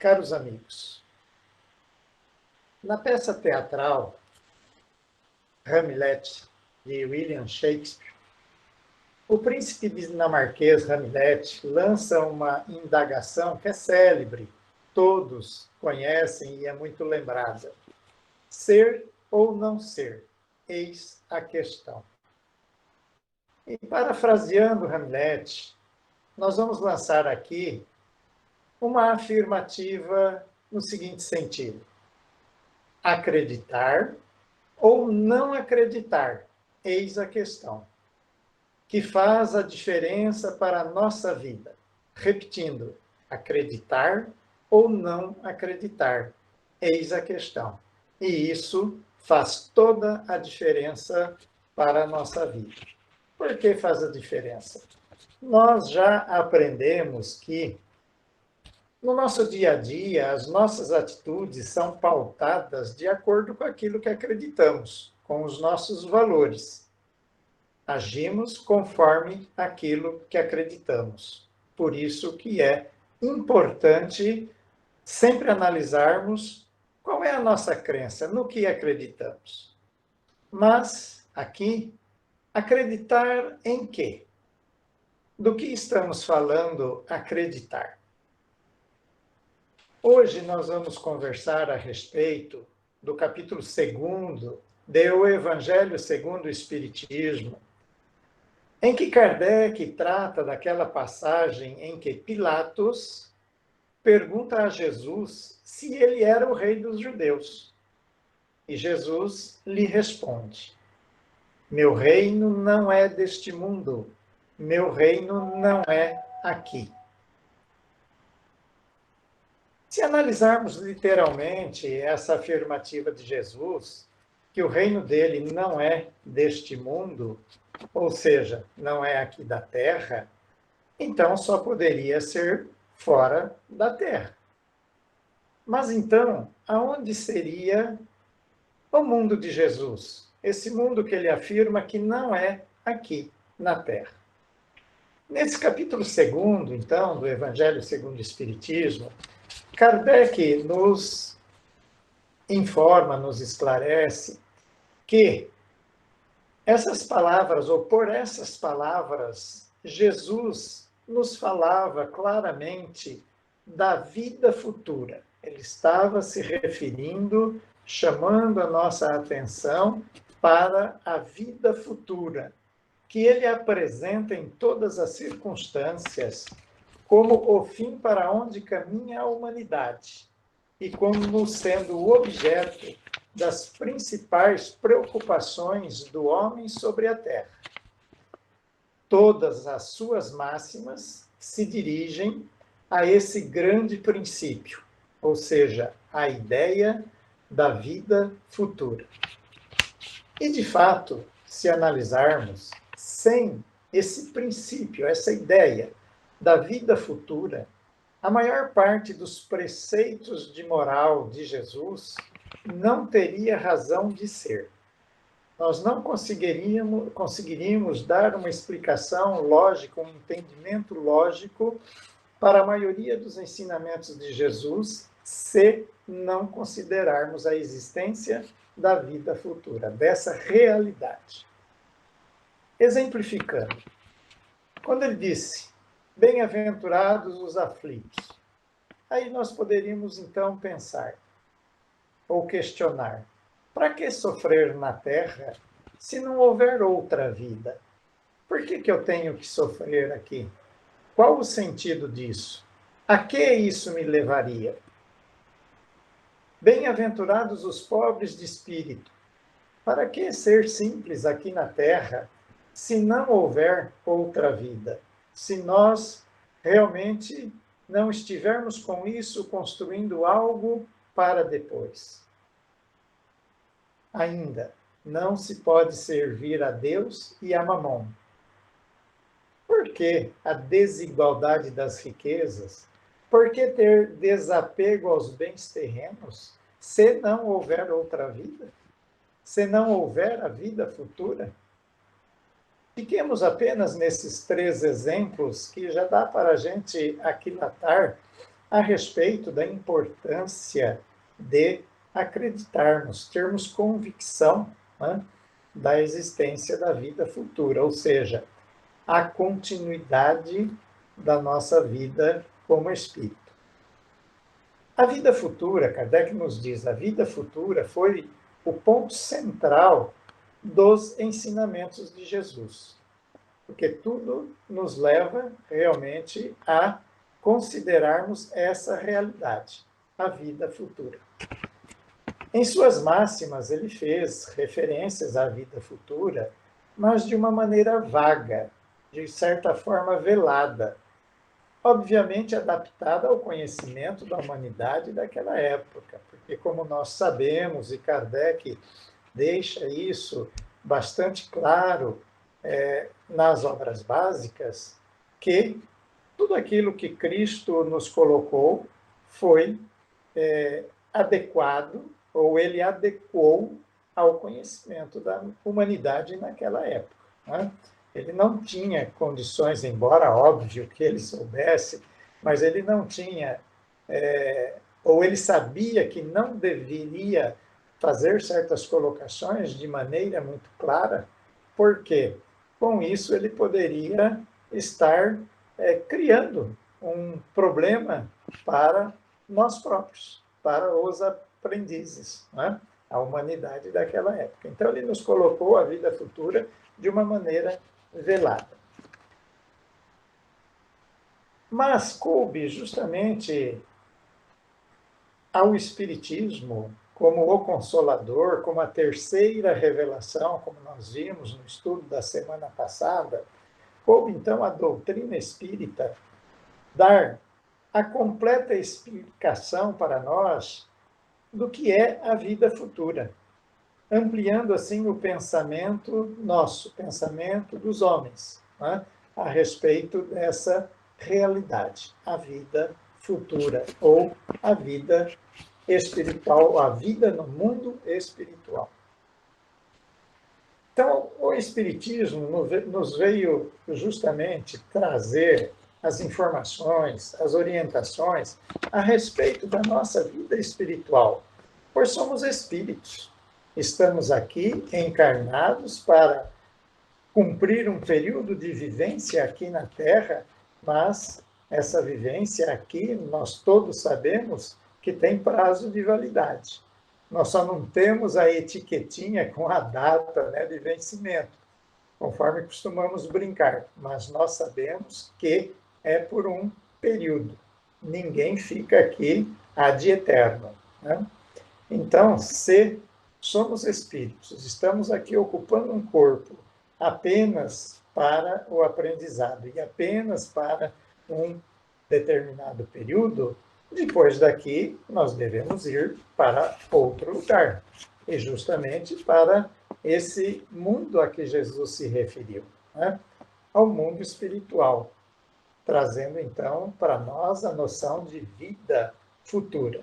Caros amigos, na peça teatral Hamlet, de William Shakespeare, o príncipe dinamarquês Hamlet lança uma indagação que é célebre, todos conhecem e é muito lembrada. Ser ou não ser? Eis a questão. E parafraseando Hamlet, nós vamos lançar aqui uma afirmativa no seguinte sentido: acreditar ou não acreditar, eis a questão, que faz a diferença para a nossa vida. Repetindo, acreditar ou não acreditar, eis a questão. E isso faz toda a diferença para a nossa vida. Por que faz a diferença? Nós já aprendemos que no nosso dia a dia, as nossas atitudes são pautadas de acordo com aquilo que acreditamos, com os nossos valores. Agimos conforme aquilo que acreditamos. Por isso que é importante sempre analisarmos qual é a nossa crença, no que acreditamos. Mas, aqui, acreditar em quê? Do que estamos falando acreditar? Hoje nós vamos conversar a respeito do capítulo 2 do Evangelho segundo o Espiritismo, em que Kardec trata daquela passagem em que Pilatos pergunta a Jesus se ele era o rei dos judeus. E Jesus lhe responde: meu reino não é deste mundo, meu reino não é aqui. Se analisarmos literalmente essa afirmativa de Jesus, que o reino dele não é deste mundo, ou seja, não é aqui da terra, então só poderia ser fora da terra. Mas então, aonde seria o mundo de Jesus? Esse mundo que ele afirma que não é aqui na terra. Nesse capítulo 2, então, do Evangelho segundo o Espiritismo, Kardec nos informa, nos esclarece que essas palavras, ou por essas palavras, Jesus nos falava claramente da vida futura. Ele estava se referindo, chamando a nossa atenção para a vida futura, que ele apresenta em todas as circunstâncias como o fim para onde caminha a humanidade e como sendo o objeto das principais preocupações do homem sobre a Terra. Todas as suas máximas se dirigem a esse grande princípio, ou seja, a ideia da vida futura. E, de fato, se analisarmos, sem esse princípio, essa ideia da vida futura, a maior parte dos preceitos de moral de Jesus não teria razão de ser. Nós não conseguiríamos dar uma explicação lógica, um entendimento lógico para a maioria dos ensinamentos de Jesus, se não considerarmos a existência da vida futura, dessa realidade. Exemplificando, quando ele disse: bem-aventurados os aflitos. Aí nós poderíamos então pensar ou questionar: para que sofrer na Terra se não houver outra vida? Por que eu tenho que sofrer aqui? Qual o sentido disso? A que isso me levaria? Bem-aventurados os pobres de espírito. Para que ser simples aqui na Terra se não houver outra vida? Se nós realmente não estivermos com isso construindo algo para depois. Ainda, não se pode servir a Deus e a Mamon. Por que a desigualdade das riquezas? Por que ter desapego aos bens terrenos, se não houver outra vida? Se não houver a vida futura? Fiquemos apenas nesses 3 exemplos que já dá para a gente aquilatar a respeito da importância de acreditarmos, termos convicção, né, da existência da vida futura, ou seja, a continuidade da nossa vida como espírito. A vida futura, Kardec nos diz, a vida futura foi o ponto central dos ensinamentos de Jesus, porque tudo nos leva realmente a considerarmos essa realidade, a vida futura. Em suas máximas, ele fez referências à vida futura, mas de uma maneira vaga, de certa forma velada, obviamente adaptada ao conhecimento da humanidade daquela época, porque, como nós sabemos, e Kardec deixa isso bastante claro nas obras básicas, que tudo aquilo que Cristo nos colocou foi adequado, ou ele adequou ao conhecimento da humanidade naquela época, né? Ele não tinha condições, embora óbvio que ele soubesse, mas ele não tinha, ou ele sabia que não deveria fazer certas colocações de maneira muito clara, porque com isso ele poderia estar criando um problema para nós próprios, para os aprendizes, né? A humanidade daquela época. Então, ele nos colocou a vida futura de uma maneira velada. Mas coube justamente ao Espiritismo, como o Consolador, como a terceira revelação, como nós vimos no estudo da semana passada, coube então a doutrina espírita dar a completa explicação para nós do que é a vida futura, ampliando assim o pensamento nosso, o pensamento dos homens, né, a respeito dessa realidade, a vida futura, ou a vida espiritual, a vida no mundo espiritual. Então, o Espiritismo nos veio justamente trazer as informações, as orientações a respeito da nossa vida espiritual, pois somos espíritos. Estamos aqui encarnados para cumprir um período de vivência aqui na Terra, mas essa vivência aqui, nós todos sabemos que tem prazo de validade. Nós só não temos a etiquetinha com a data, né, de vencimento, conforme costumamos brincar, mas nós sabemos que é por um período. Ninguém fica aqui ad eterno, né? Então, se somos espíritos, estamos aqui ocupando um corpo apenas para o aprendizado e apenas para um determinado período, depois daqui nós devemos ir para outro lugar, e justamente para esse mundo a que Jesus se referiu, né? Ao mundo espiritual, trazendo então para nós a noção de vida futura.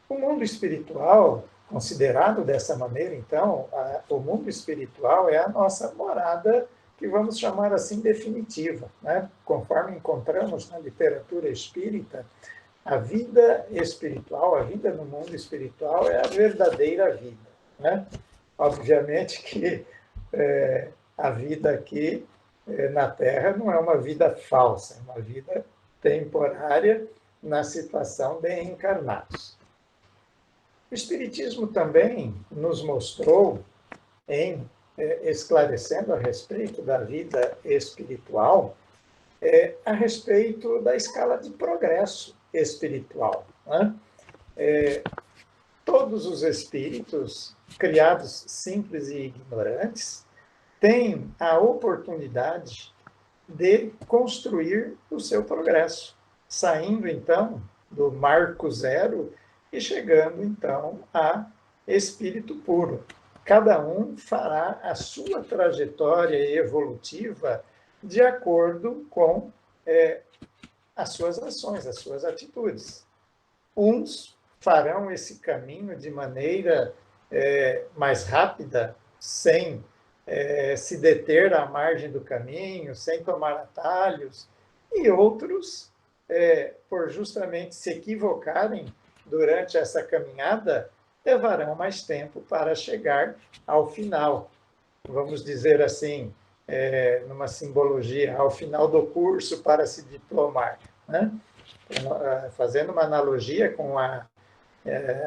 O mundo espiritual, considerado dessa maneira, então, o mundo espiritual é a nossa morada, que vamos chamar assim definitiva, né? Conforme encontramos na literatura espírita, a vida espiritual, a vida no mundo espiritual é a verdadeira vida, né? Obviamente que a vida aqui na Terra não é uma vida falsa, é uma vida temporária na situação de encarnados. O Espiritismo também nos mostrou, esclarecendo a respeito da vida espiritual, a respeito da escala de progresso espiritual, né? Todos os espíritos, criados simples e ignorantes, têm a oportunidade de construir o seu progresso, saindo então do marco zero e chegando então a espírito puro. Cada um fará a sua trajetória evolutiva de acordo com as suas ações, as suas atitudes. Uns farão esse caminho de maneira mais rápida, sem se deter à margem do caminho, sem tomar atalhos, e outros por justamente se equivocarem durante essa caminhada, levarão mais tempo para chegar ao final. Vamos dizer assim, numa simbologia, ao final do curso para se diplomar, né? Fazendo uma analogia com a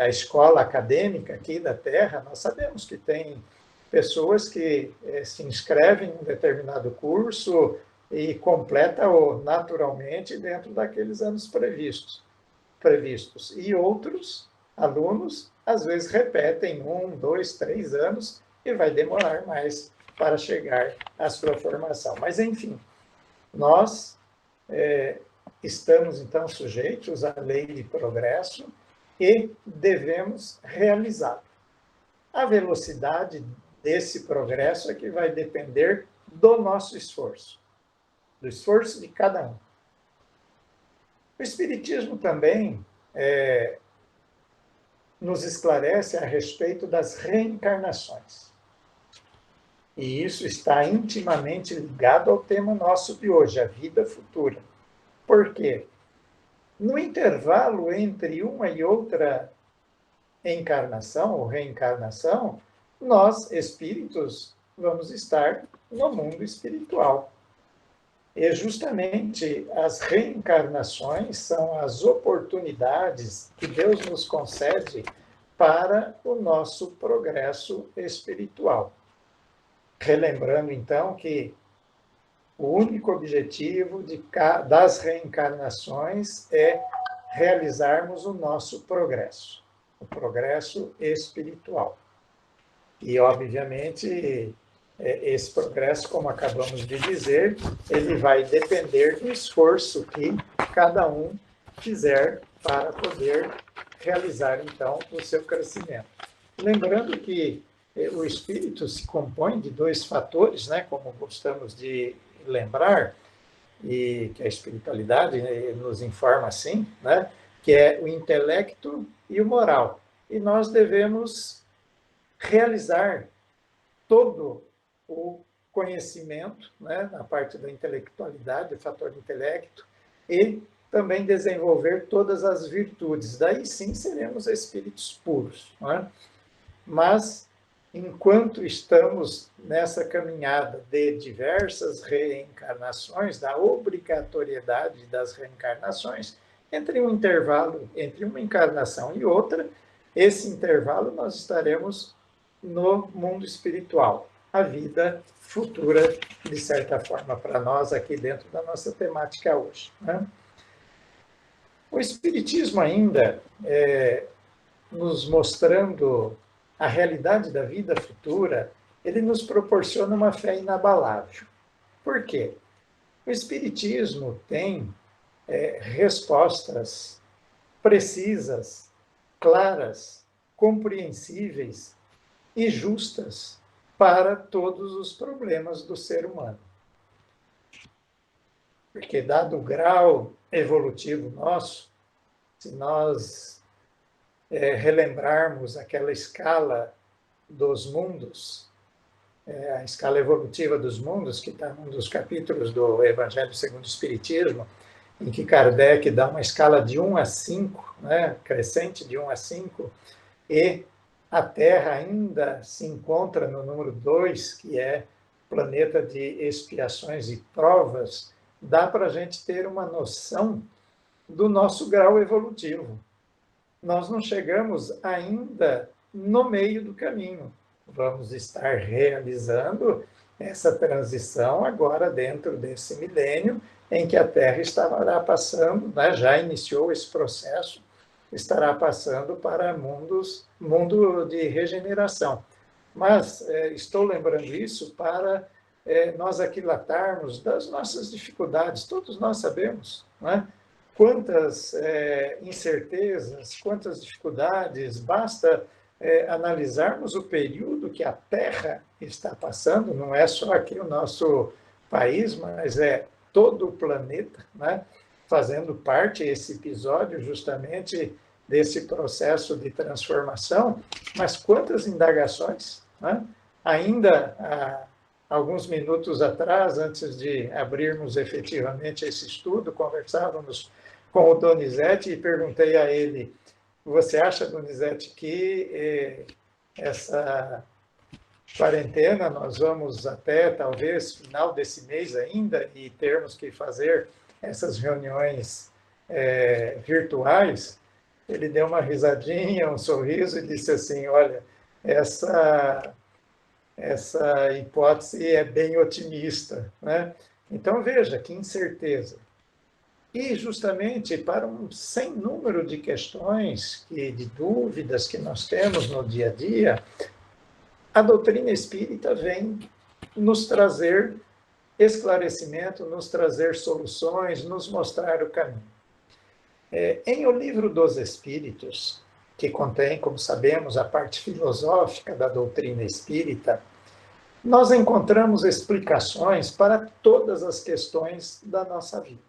escola acadêmica aqui da Terra, nós sabemos que tem pessoas que se inscrevem em um determinado curso e completa-o naturalmente dentro daqueles anos previstos. E outros alunos, às vezes, repetem 1, 2, 3 anos e vai demorar mais para chegar à sua formação. Mas, enfim, nós estamos, então, sujeitos à lei de progresso e devemos realizá-lo. A velocidade desse progresso é que vai depender do nosso esforço, do esforço de cada um. O Espiritismo também nos esclarece a respeito das reencarnações. E isso está intimamente ligado ao tema nosso de hoje, a vida futura. Por quê? No intervalo entre uma e outra encarnação ou reencarnação, nós, espíritos, vamos estar no mundo espiritual. E justamente as reencarnações são as oportunidades que Deus nos concede para o nosso progresso espiritual. Relembrando, então, que o único objetivo das reencarnações é realizarmos o nosso progresso, o progresso espiritual. E, obviamente, esse progresso, como acabamos de dizer, ele vai depender do esforço que cada um fizer para poder realizar, então, o seu crescimento. Lembrando que o espírito se compõe de 2 fatores, né, como gostamos de lembrar, e que a espiritualidade nos informa assim, né, que é o intelecto e o moral. E nós devemos realizar todo o conhecimento, né, na parte da intelectualidade, o fator intelecto, e também desenvolver todas as virtudes. Daí sim seremos espíritos puros. Né? Mas, enquanto estamos nessa caminhada de diversas reencarnações, da obrigatoriedade das reencarnações, entre um intervalo, entre uma encarnação e outra, esse intervalo nós estaremos no mundo espiritual, a vida futura, de certa forma, para nós aqui dentro da nossa temática hoje. Né? O Espiritismo ainda, nos mostrando a realidade da vida futura, ele nos proporciona uma fé inabalável. Por quê? O Espiritismo tem respostas precisas, claras, compreensíveis e justas para todos os problemas do ser humano. Porque, dado o grau evolutivo nosso, se nós relembrarmos aquela escala dos mundos, a escala evolutiva dos mundos, que está num dos capítulos do Evangelho segundo o Espiritismo, em que Kardec dá uma escala de 1 a 5, né, crescente de 1 a 5, e a Terra ainda se encontra no número 2, que é planeta de expiações e provas, dá para a gente ter uma noção do nosso grau evolutivo. Nós não chegamos ainda no meio do caminho. Vamos estar realizando essa transição agora dentro desse milênio em que a Terra estará passando, né, já iniciou esse processo, estará passando para mundo de regeneração. Mas estou lembrando isso para nós aquilatarmos das nossas dificuldades. Todos nós sabemos, né? Quantas incertezas, quantas dificuldades, basta analisarmos o período que a Terra está passando, não é só aqui o nosso país, mas é todo o planeta, né? Fazendo parte esse episódio justamente desse processo de transformação, mas quantas indagações, né? Ainda há alguns minutos atrás, antes de abrirmos efetivamente esse estudo, conversávamos com o Donizete e perguntei a ele: você acha, Donizete, que essa quarentena nós vamos até talvez final desse mês ainda e termos que fazer essas reuniões virtuais? Ele deu uma risadinha, um sorriso e disse assim: olha, essa hipótese é bem otimista, né? Então veja que incerteza. E justamente para um sem número de questões e de dúvidas que nós temos no dia a dia, a doutrina espírita vem nos trazer esclarecimento, nos trazer soluções, nos mostrar o caminho. Em O Livro dos Espíritos, que contém, como sabemos, a parte filosófica da doutrina espírita, nós encontramos explicações para todas as questões da nossa vida.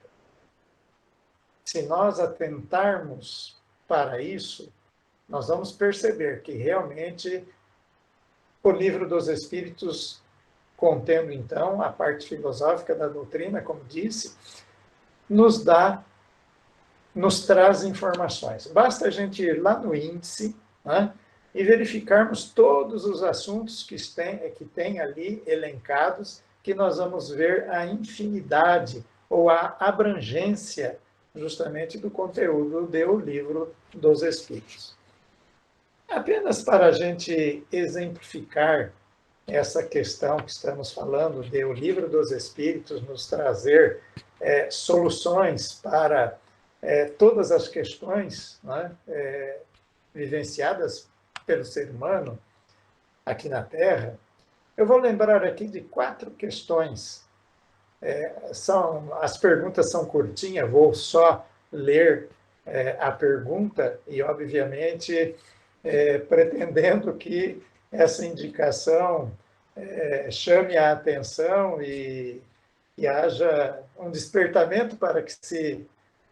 Se nós atentarmos para isso, nós vamos perceber que realmente o Livro dos Espíritos, contendo então a parte filosófica da doutrina, como disse, nos traz informações. Basta a gente ir lá no índice, né, e verificarmos todos os assuntos que tem ali elencados, que nós vamos ver a infinidade ou a abrangência justamente do conteúdo do Livro dos Espíritos. Apenas para a gente exemplificar essa questão que estamos falando de O Livro dos Espíritos nos trazer soluções para todas as questões, né, vivenciadas pelo ser humano aqui na Terra, eu vou lembrar aqui de 4 questões. As perguntas são curtinhas, vou só ler a pergunta e, obviamente, pretendendo que essa indicação chame a atenção e haja um despertamento para que se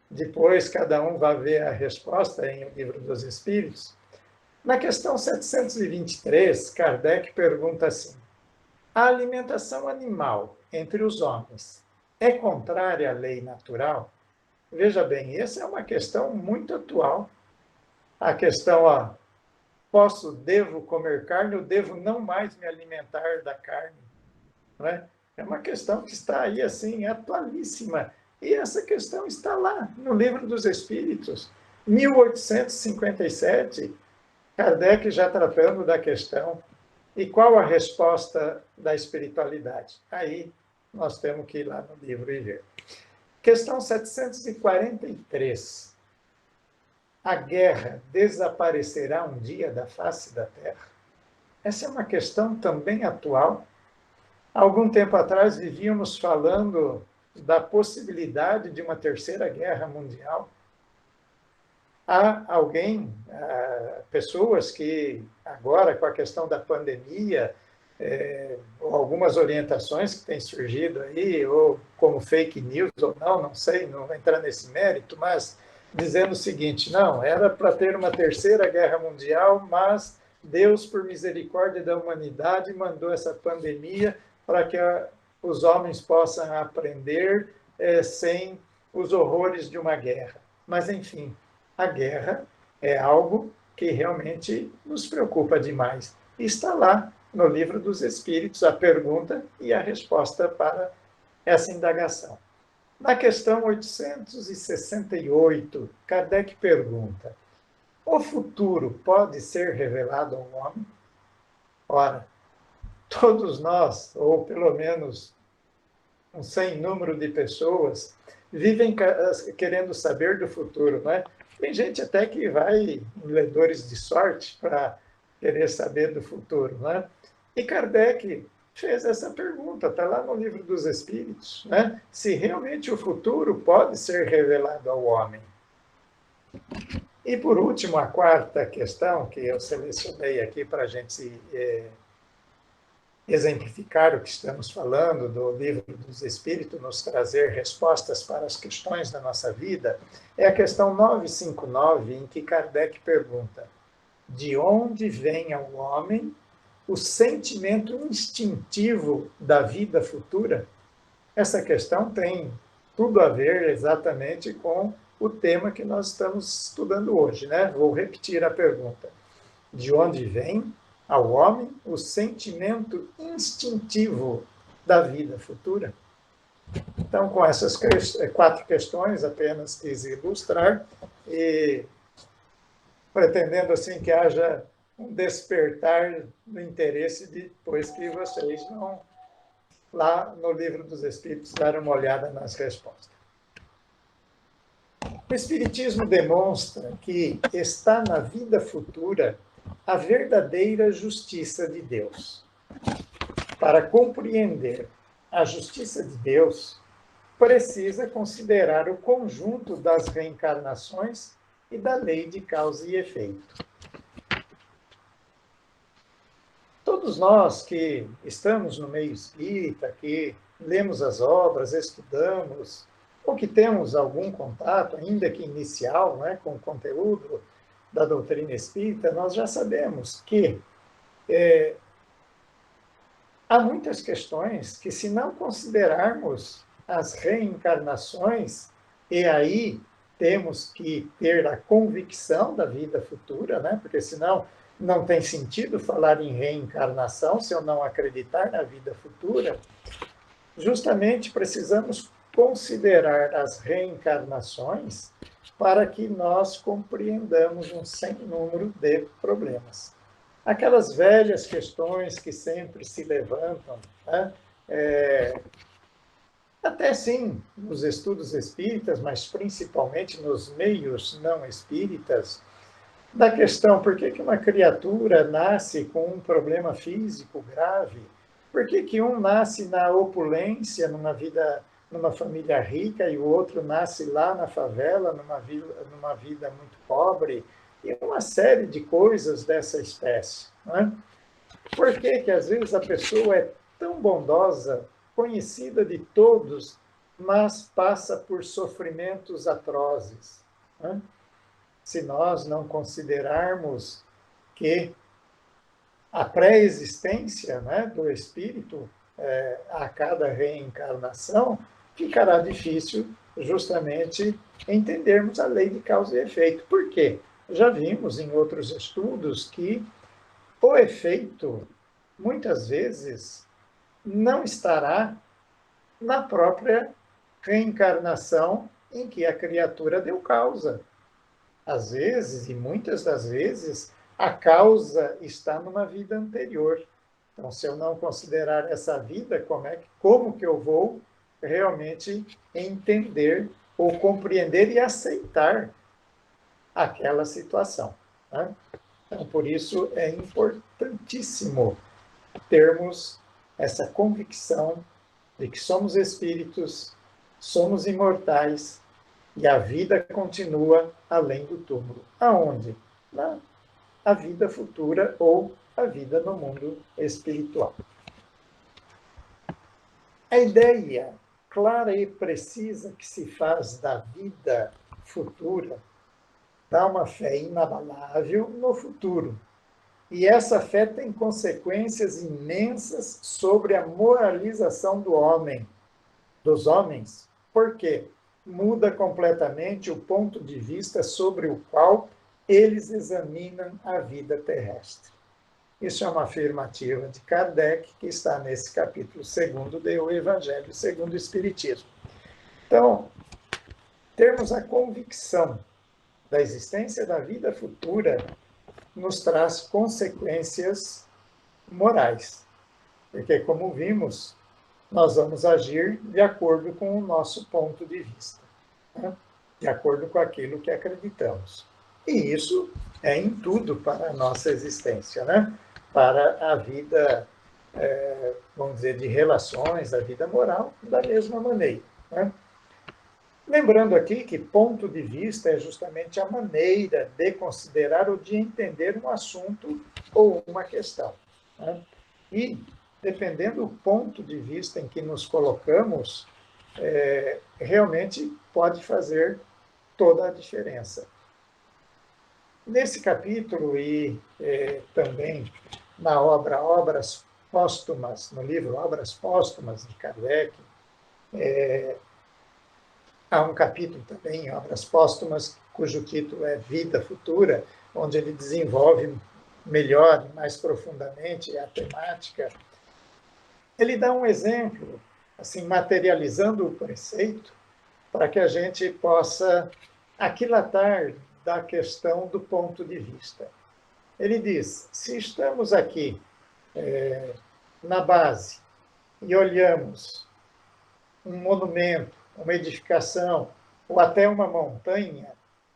depois cada um vá ver a resposta em O Livro dos Espíritos. Na questão 723, Kardec pergunta assim: a alimentação animal entre os homens é contrária à lei natural? Veja bem, essa é uma questão muito atual. A questão, devo comer carne ou devo não mais me alimentar da carne? Não é? É uma questão que está aí, assim, atualíssima. E essa questão está lá, no Livro dos Espíritos, 1857, Kardec já tratando da questão. E qual a resposta da espiritualidade? Aí nós temos que ir lá no livro e ver. Questão 743. A guerra desaparecerá um dia da face da Terra? Essa é uma questão também atual. Há algum tempo atrás vivíamos falando da possibilidade de uma terceira guerra mundial. Há pessoas que agora, com a questão da pandemia, ou algumas orientações que têm surgido aí, ou como fake news ou não sei, não vou entrar nesse mérito, mas dizendo o seguinte: não, era para ter uma terceira guerra mundial, mas Deus, por misericórdia da humanidade, mandou essa pandemia para que os homens possam aprender sem os horrores de uma guerra. Mas, enfim, a guerra é algo que realmente nos preocupa demais. E está lá no Livro dos Espíritos a pergunta e a resposta para essa indagação. Na questão 868, Kardec pergunta: o futuro pode ser revelado ao homem? Ora, todos nós, ou pelo menos um sem número de pessoas, vivem querendo saber do futuro, não é? Tem gente até que vai em ledores de sorte para querer saber do futuro, né? E Kardec fez essa pergunta, está lá no Livro dos Espíritos, né? Se realmente o futuro pode ser revelado ao homem. E, por último, a 4ª questão, que eu selecionei aqui para a gente exemplificar o que estamos falando do Livro dos Espíritos, nos trazer respostas para as questões da nossa vida, é a questão 959, em que Kardec pergunta: de onde vem ao homem o sentimento instintivo da vida futura? Essa questão tem tudo a ver exatamente com o tema que nós estamos estudando hoje, né? Vou repetir a pergunta. De onde vem ao homem o sentimento instintivo da vida futura? Então, com essas 4 questões, apenas quis ilustrar, e pretendendo assim que haja um despertar no interesse depois que vocês vão lá no Livro dos Espíritos dar uma olhada nas respostas. O Espiritismo demonstra que está na vida futura a verdadeira justiça de Deus. Para compreender a justiça de Deus, precisa considerar o conjunto das reencarnações e da lei de causa e efeito. Todos nós que estamos no meio espírita, que lemos as obras, estudamos, ou que temos algum contato, ainda que inicial, né, com o conteúdo da doutrina espírita, nós já sabemos que há muitas questões que, se não considerarmos as reencarnações, e aí temos que ter a convicção da vida futura, né? Porque senão não tem sentido falar em reencarnação se eu não acreditar na vida futura. Justamente precisamos considerar as reencarnações para que nós compreendamos um sem número de problemas. Aquelas velhas questões que sempre se levantam, né? Até sim nos estudos espíritas, mas principalmente nos meios não espíritas, da questão por que uma criatura nasce com um problema físico grave, por que um nasce na opulência, numa família rica, e o outro nasce lá na favela, numa vida muito pobre, e uma série de coisas dessa espécie. Né? Por que às vezes a pessoa é tão bondosa, conhecida de todos, mas passa por sofrimentos atrozes? Né? Se nós não considerarmos que a pré-existência, né, do espírito a cada reencarnação, ficará difícil justamente entendermos a lei de causa e efeito. Por quê? Já vimos em outros estudos que o efeito, muitas vezes, não estará na própria reencarnação em que a criatura deu causa. Às vezes, e muitas das vezes, a causa está numa vida anterior. Então, se eu não considerar essa vida, como que eu vou realmente entender ou compreender e aceitar aquela situação? Né? Então, por isso é importantíssimo termos essa convicção de que somos espíritos, somos imortais e a vida continua além do túmulo. Aonde? Na vida futura ou a vida no mundo espiritual. A ideia clara e precisa que se faz da vida futura dá uma fé inabalável no futuro. E essa fé tem consequências imensas sobre a moralização dos homens. Por quê? Muda completamente o ponto de vista sobre o qual eles examinam a vida terrestre. Isso é uma afirmativa de Kardec, que está nesse capítulo 2º do Evangelho segundo o Espiritismo. Então, termos a convicção da existência da vida futura nos traz consequências morais. Porque, como vimos, nós vamos agir de acordo com o nosso ponto de vista, né? De acordo com aquilo que acreditamos. E isso é em tudo para a nossa existência, né? Para a vida, vamos dizer, de relações, a vida moral, da mesma maneira, né? Lembrando aqui que ponto de vista é justamente a maneira de considerar ou de entender um assunto ou uma questão, né? E, dependendo do ponto de vista em que nos colocamos, realmente pode fazer toda a diferença. Nesse capítulo e também na obra Obras Póstumas, no livro Obras Póstumas de Kardec, Há um capítulo também em Obras Póstumas, cujo título é Vida Futura, onde ele desenvolve melhor e mais profundamente a temática. Ele dá um exemplo, assim, materializando o preceito, para que a gente possa aquilatar da questão do ponto de vista. Ele diz, se estamos aqui na base e olhamos um monumento, uma edificação ou até uma montanha,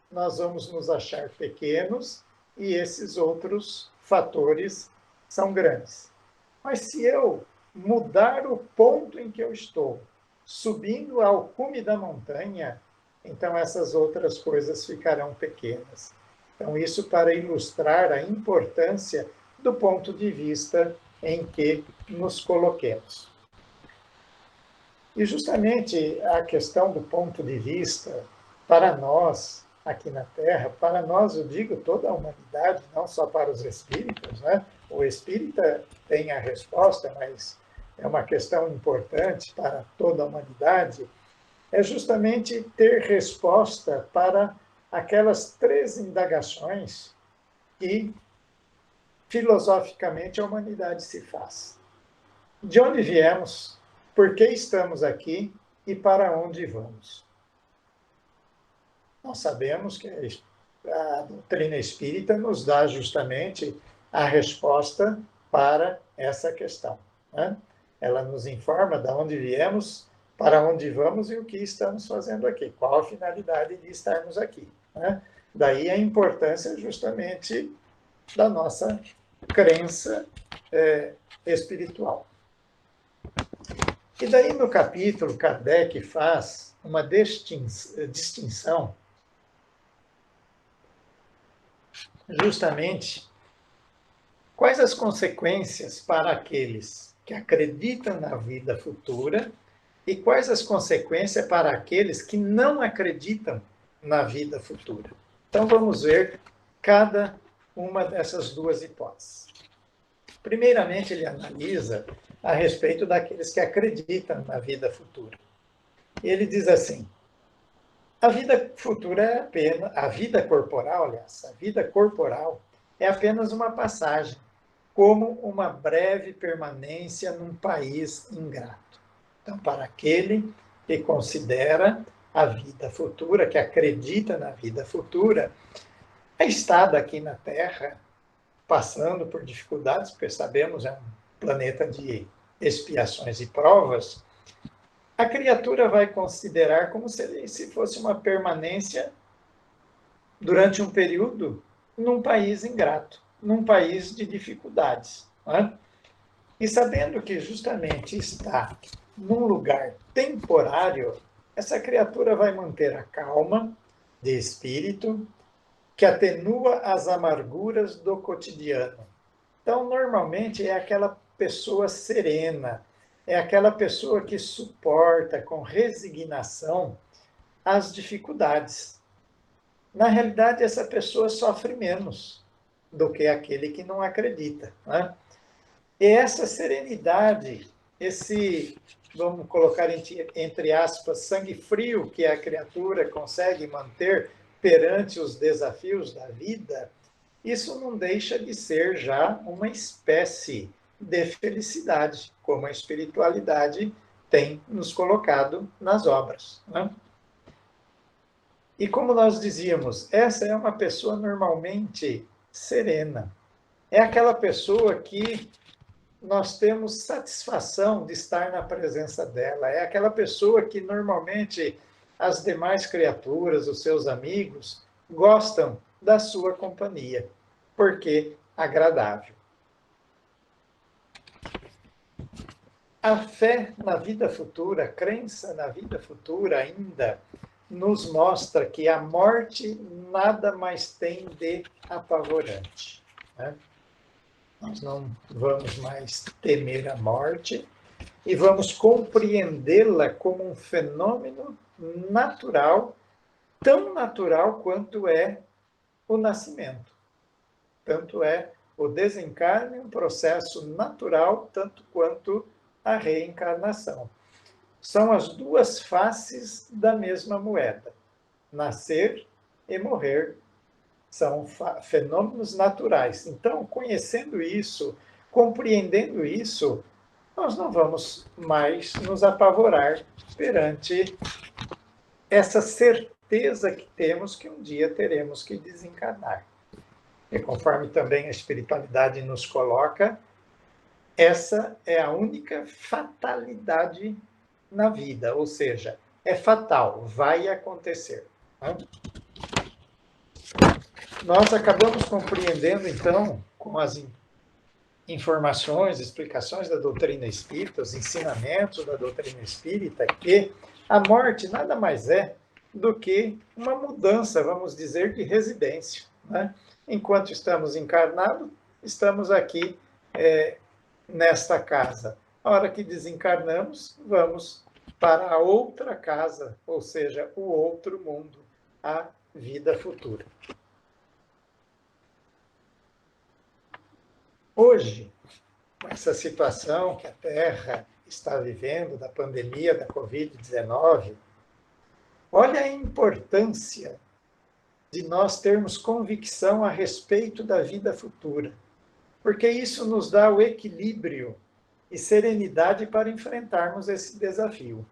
nós vamos nos achar pequenos e esses outros fatores são grandes. Mas se eu mudar o ponto em que eu estou, subindo ao cume da montanha, então essas outras coisas ficarão pequenas. Então, isso para ilustrar a importância do ponto de vista em que nos coloquemos. E justamente a questão do ponto de vista, para nós, aqui na Terra, para nós, eu digo toda a humanidade, não só para os espíritas, né? O espírita tem a resposta, mas é uma questão importante para toda a humanidade, é justamente ter resposta para aquelas 3 indagações que, filosoficamente, a humanidade se faz. De onde viemos? Por que estamos aqui? E para onde vamos? Nós sabemos que a doutrina espírita nos dá justamente a resposta para essa questão, né? Ela nos informa de onde viemos, para onde vamos e o que estamos fazendo aqui, qual a finalidade de estarmos aqui, né? Daí a importância justamente da nossa crença espiritual. E daí no capítulo, Kardec faz uma distinção justamente quais as consequências para aqueles que acreditam na vida futura e quais as consequências para aqueles que não acreditam na vida futura. Então vamos ver cada uma dessas 2 hipóteses. Primeiramente, ele analisa a respeito daqueles que acreditam na vida futura. Ele diz assim: a vida futura é apenas, a vida corporal, aliás, a vida corporal é apenas uma passagem, como uma breve permanência num país ingrato. Então, para aquele que considera a vida futura, que acredita na vida futura, a estada aqui na Terra, passando por dificuldades, porque sabemos é um planeta de expiações e provas, a criatura vai considerar como se fosse uma permanência durante um período num país ingrato, num país de dificuldades. Né? E sabendo que justamente está num lugar temporário, essa criatura vai manter a calma de espírito que atenua as amarguras do cotidiano. Então, normalmente é aquela pessoa serena, é aquela pessoa que suporta com resignação as dificuldades. Na realidade, essa pessoa sofre menos do que aquele que não acredita. Né? E essa serenidade, esse, vamos colocar entre aspas, sangue frio que a criatura consegue manter perante os desafios da vida, isso não deixa de ser já uma espécie de felicidade, como a espiritualidade tem nos colocado nas obras. Né? E como nós dizíamos, essa é uma pessoa normalmente serena. É aquela pessoa que nós temos satisfação de estar na presença dela. É aquela pessoa que normalmente as demais criaturas, os seus amigos, gostam da sua companhia, porque agradável. A fé na vida futura, a crença na vida futura ainda nos mostra que a morte nada mais tem de apavorante. Né? Nós não vamos mais temer a morte e vamos compreendê-la como um fenômeno natural, tão natural quanto é o nascimento. Tanto é o desencarne um processo natural, tanto quanto a reencarnação. são as duas faces da mesma moeda. Nascer e morrer são fenômenos naturais. Então, conhecendo isso, compreendendo isso, nós não vamos mais nos apavorar perante essa certeza que temos que um dia teremos que desencarnar. E conforme também a espiritualidade nos coloca, essa é a única fatalidade na vida, ou seja, é fatal, vai acontecer. Nós acabamos compreendendo, então, com as informações, explicações da doutrina espírita, os ensinamentos da doutrina espírita, que a morte nada mais é do que uma mudança, vamos dizer, de residência. Né? Enquanto estamos encarnados, estamos aqui nesta casa. A hora que desencarnamos, vamos para a outra casa, ou seja, o outro mundo, a vida futura. Hoje, com essa situação que a Terra está vivendo, da pandemia da Covid-19, olha a importância de nós termos convicção a respeito da vida futura, porque isso nos dá o equilíbrio e serenidade para enfrentarmos esse desafio.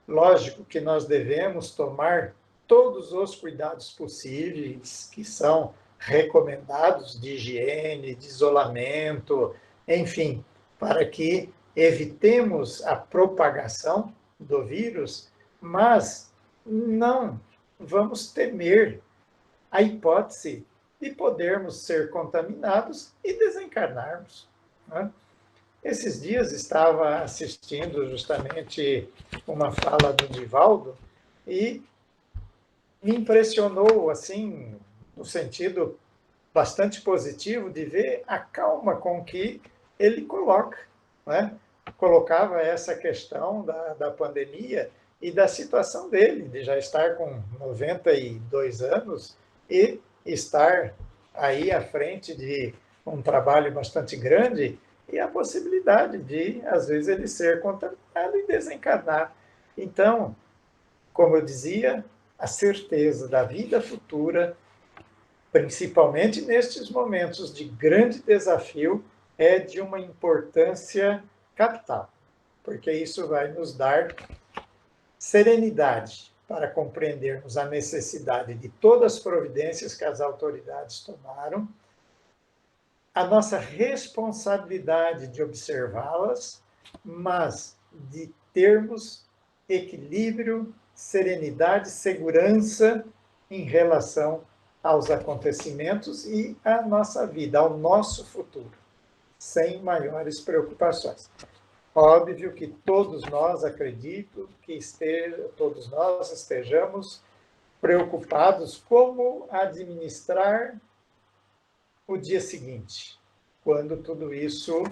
Lógico que nós devemos tomar todos os cuidados possíveis que são recomendados de higiene, de isolamento, enfim, para que evitemos a propagação do vírus, mas não vamos temer a hipótese de podermos ser contaminados e desencarnarmos. Né? Esses dias estava assistindo justamente uma fala do Divaldo e me impressionou, assim, no sentido bastante positivo, de ver a calma com que ele coloca, né? Colocava essa questão da pandemia e da situação dele, de já estar com 92 anos e estar aí à frente de um trabalho bastante grande e a possibilidade de, às vezes, ele ser contaminado e desencarnar. Então, como eu dizia, a certeza da vida futura, principalmente nestes momentos de grande desafio, é de uma importância capital, porque isso vai nos dar serenidade para compreendermos a necessidade de todas as providências que as autoridades tomaram, a nossa responsabilidade de observá-las, mas de termos equilíbrio, serenidade, segurança em relação aos acontecimentos e à nossa vida, ao nosso futuro, sem maiores preocupações. Óbvio que todos nós, acredito, que todos nós estejamos preocupados como administrar o dia seguinte, quando tudo isso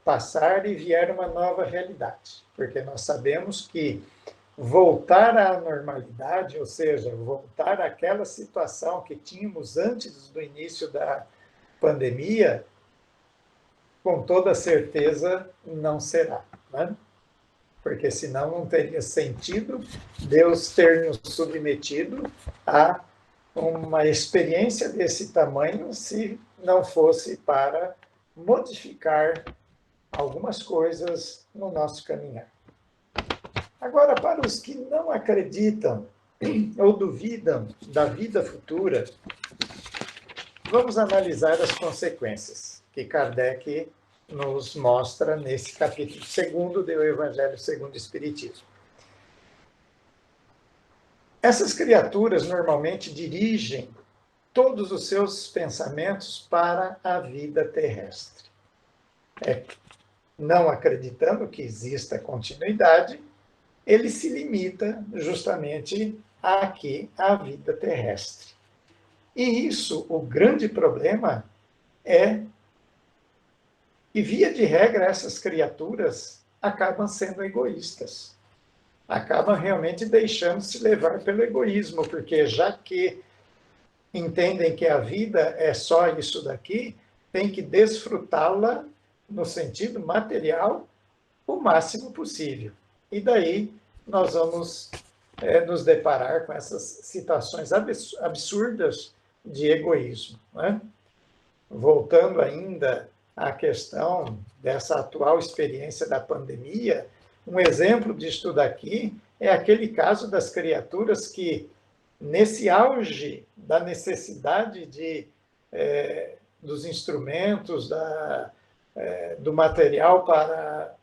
passar e vier uma nova realidade. Porque nós sabemos que voltar à normalidade, ou seja, voltar àquela situação que tínhamos antes do início da pandemia, com toda certeza não será, né? Porque senão não teria sentido Deus ter nos submetido a uma experiência desse tamanho se não fosse para modificar algumas coisas no nosso caminhar. Agora, para os que não acreditam ou duvidam da vida futura, vamos analisar as consequências que Kardec nos mostra nesse capítulo 2 do Evangelho segundo o Espiritismo. Essas criaturas normalmente dirigem todos os seus pensamentos para a vida terrestre. Não acreditando que exista continuidade, ele se limita justamente aqui à vida terrestre. E isso, o grande problema é que, via de regra, essas criaturas acabam sendo egoístas. Acabam realmente deixando-se levar pelo egoísmo, porque já que entendem que a vida é só isso daqui, tem que desfrutá-la no sentido material o máximo possível. E daí nós vamos nos deparar com essas situações absurdas de egoísmo, né? Voltando ainda à questão dessa atual experiência da pandemia, um exemplo disto daqui é aquele caso das criaturas que, nesse auge da necessidade dos instrumentos, do material para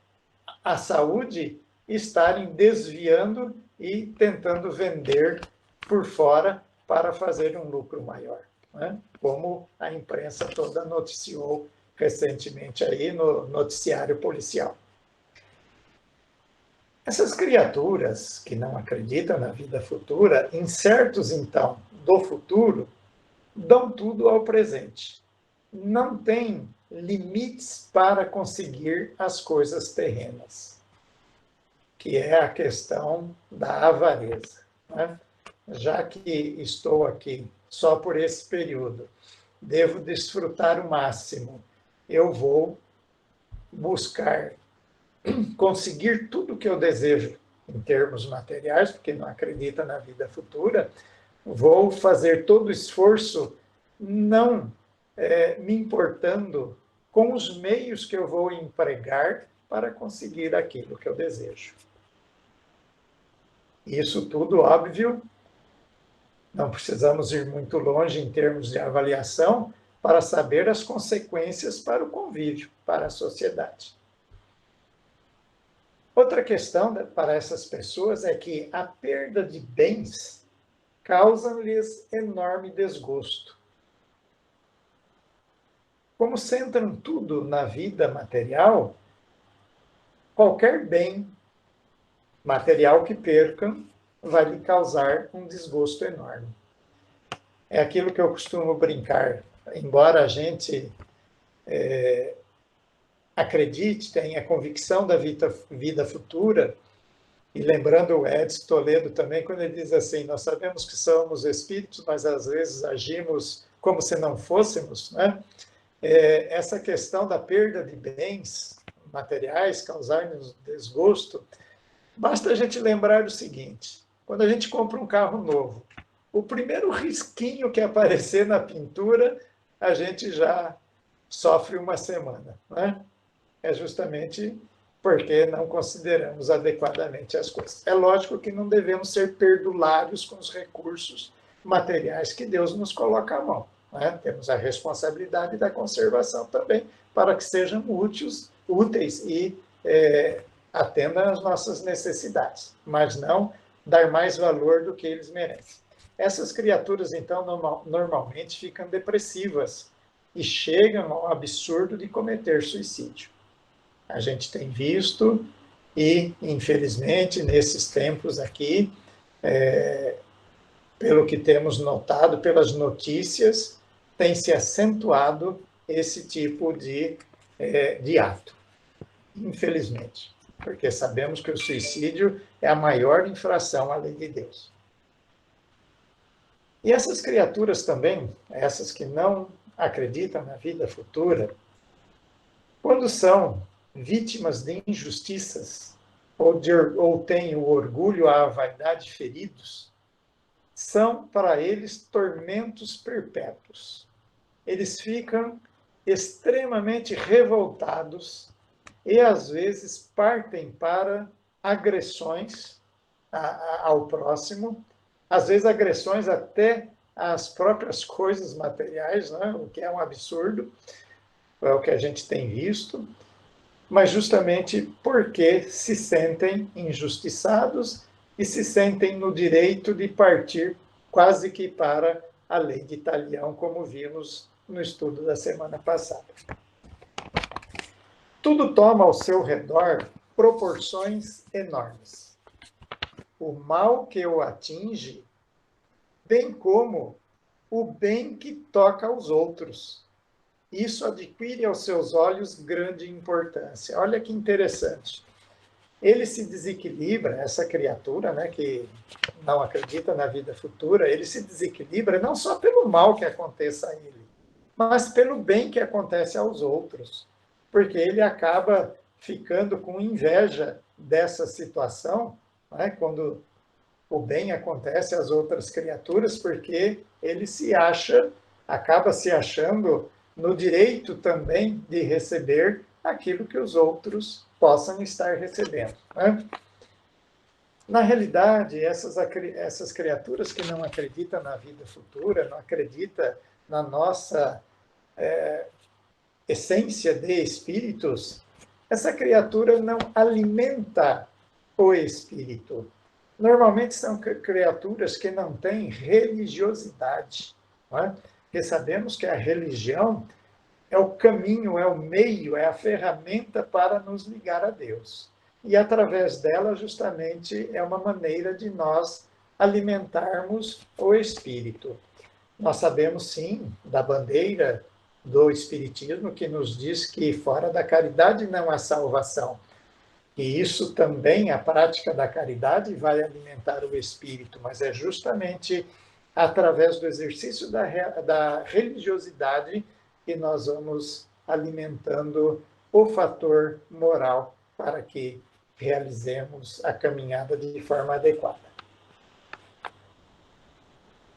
a saúde, estarem desviando e tentando vender por fora para fazer um lucro maior, né? Como a imprensa toda noticiou recentemente aí no noticiário policial. Essas criaturas que não acreditam na vida futura, incertos então do futuro, dão tudo ao presente. Não tem limites para conseguir as coisas terrenas, que é a questão da avareza, né? Já que estou aqui só por esse período, devo desfrutar o máximo, eu vou buscar conseguir tudo o que eu desejo em termos materiais, porque não acredita na vida futura, vou fazer todo o esforço, não me importando com os meios que eu vou empregar para conseguir aquilo que eu desejo. Isso tudo, óbvio, não precisamos ir muito longe em termos de avaliação para saber as consequências para o convívio, para a sociedade. Outra questão para essas pessoas é que a perda de bens causa-lhes enorme desgosto. Como centram tudo na vida material, qualquer bem material que percam vai lhe causar um desgosto enorme. É aquilo que eu costumo brincar, embora a gente acredite, tenha convicção da vida futura, e lembrando o Edson Toledo também, quando ele diz assim, nós sabemos que somos espíritos, mas às vezes agimos como se não fôssemos, né? Essa questão da perda de bens materiais causar-nos desgosto, basta a gente lembrar o seguinte, quando a gente compra um carro novo, o primeiro risquinho que aparecer na pintura, a gente já sofre uma semana, né? É justamente porque não consideramos adequadamente as coisas. É lógico que não devemos ser perdulários com os recursos materiais que Deus nos coloca à mão, né? Temos a responsabilidade da conservação também, para que sejam úteis e atendam às nossas necessidades, mas não dar mais valor do que eles merecem. Essas criaturas, então, normalmente ficam depressivas e chegam ao absurdo de cometer suicídio. A gente tem visto e, infelizmente, nesses tempos aqui, pelo que temos notado pelas notícias, tem se acentuado esse tipo de ato, infelizmente, porque sabemos que o suicídio é a maior infração à lei de Deus. E essas criaturas também, essas que não acreditam na vida futura, quando são vítimas de injustiças ou têm o orgulho, a vaidade feridos, são para eles tormentos perpétuos. Eles ficam extremamente revoltados e, às vezes, partem para agressões ao próximo, às vezes agressões até às próprias coisas materiais, né? O que é um absurdo, é o que a gente tem visto, mas justamente porque se sentem injustiçados e se sentem no direito de partir quase que para a lei de Talião, como vimos no estudo da semana passada. Tudo toma ao seu redor proporções enormes. O mal que o atinge, bem como o bem que toca aos outros. Isso adquire aos seus olhos grande importância. Olha que interessante. Ele se desequilibra, essa criatura, né, que não acredita na vida futura, ele se desequilibra não só pelo mal que aconteça a ele, mas pelo bem que acontece aos outros. Porque ele acaba ficando com inveja dessa situação, né? Quando o bem acontece às outras criaturas, porque ele acaba se achando no direito também de receber aquilo que os outros possam estar recebendo, né? Na realidade, essas criaturas que não acreditam na vida futura, não acreditam na nossa essência de espíritos, essa criatura não alimenta o espírito. Normalmente são criaturas que não têm religiosidade, não é? Porque sabemos que a religião é o caminho, é o meio, é a ferramenta para nos ligar a Deus. E através dela, justamente, é uma maneira de nós alimentarmos o espírito. Nós sabemos, sim, da bandeira do Espiritismo, que nos diz que fora da caridade não há salvação. E isso também, a prática da caridade, vai alimentar o espírito, mas é justamente através do exercício da religiosidade que nós vamos alimentando o fator moral para que realizemos a caminhada de forma adequada.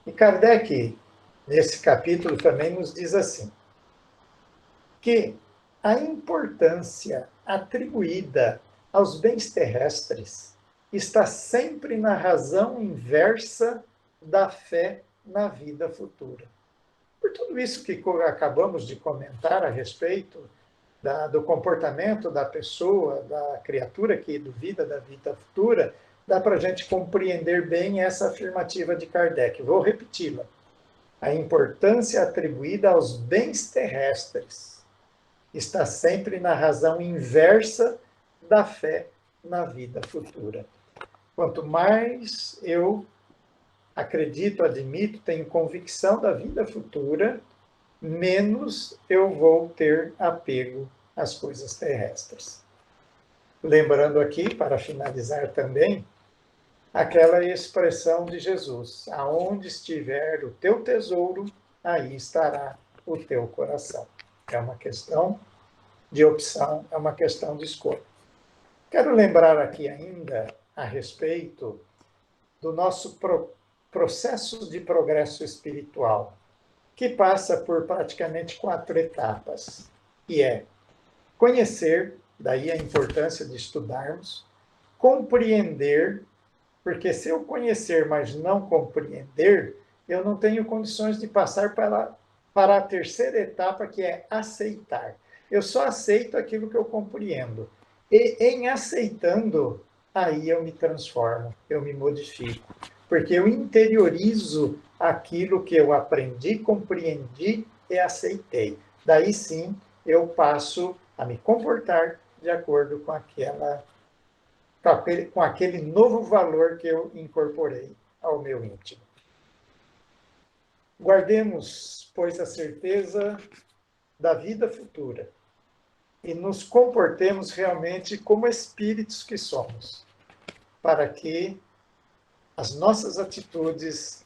E Kardec, nesse capítulo, também nos diz assim, que a importância atribuída aos bens terrestres está sempre na razão inversa da fé na vida futura. Por tudo isso que acabamos de comentar a respeito do comportamento da pessoa, da criatura que duvida da vida futura, dá para a gente compreender bem essa afirmativa de Kardec. Vou repeti-la. A importância atribuída aos bens terrestres está sempre na razão inversa da fé na vida futura. Quanto mais eu acredito, admito, tenho convicção da vida futura, menos eu vou ter apego às coisas terrestres. Lembrando aqui, para finalizar também, aquela expressão de Jesus: aonde estiver o teu tesouro, aí estará o teu coração. É uma questão de opção, é uma questão de escolha. Quero lembrar aqui ainda a respeito do nosso processo de progresso espiritual, que passa por praticamente 4 etapas, que é conhecer, daí a importância de estudarmos, compreender, porque se eu conhecer, mas não compreender, eu não tenho condições de passar para a terceira etapa, que é aceitar. Eu só aceito aquilo que eu compreendo. E em aceitando, aí eu me transformo, eu me modifico. Porque eu interiorizo aquilo que eu aprendi, compreendi e aceitei. Daí sim, eu passo a me comportar de acordo com aquele novo valor que eu incorporei ao meu íntimo. Guardemos, pois, a certeza da vida futura e nos comportemos realmente como espíritos que somos, para que as nossas atitudes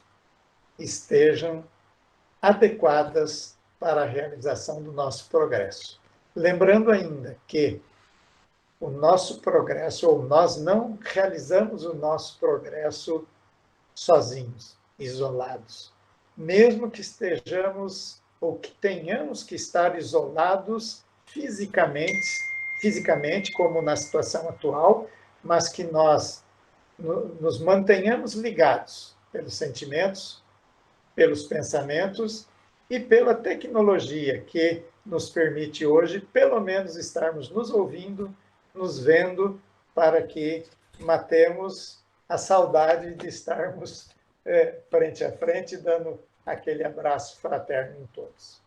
estejam adequadas para a realização do nosso progresso. Lembrando ainda que o nosso progresso, ou nós não realizamos o nosso progresso sozinhos, isolados. Mesmo que estejamos ou que tenhamos que estar isolados fisicamente, como na situação atual, mas que nós nos mantenhamos ligados pelos sentimentos, pelos pensamentos e pela tecnologia que nos permite hoje, pelo menos, estarmos nos ouvindo, nos vendo, para que matemos a saudade de estarmos frente a frente, dando aquele abraço fraterno em todos.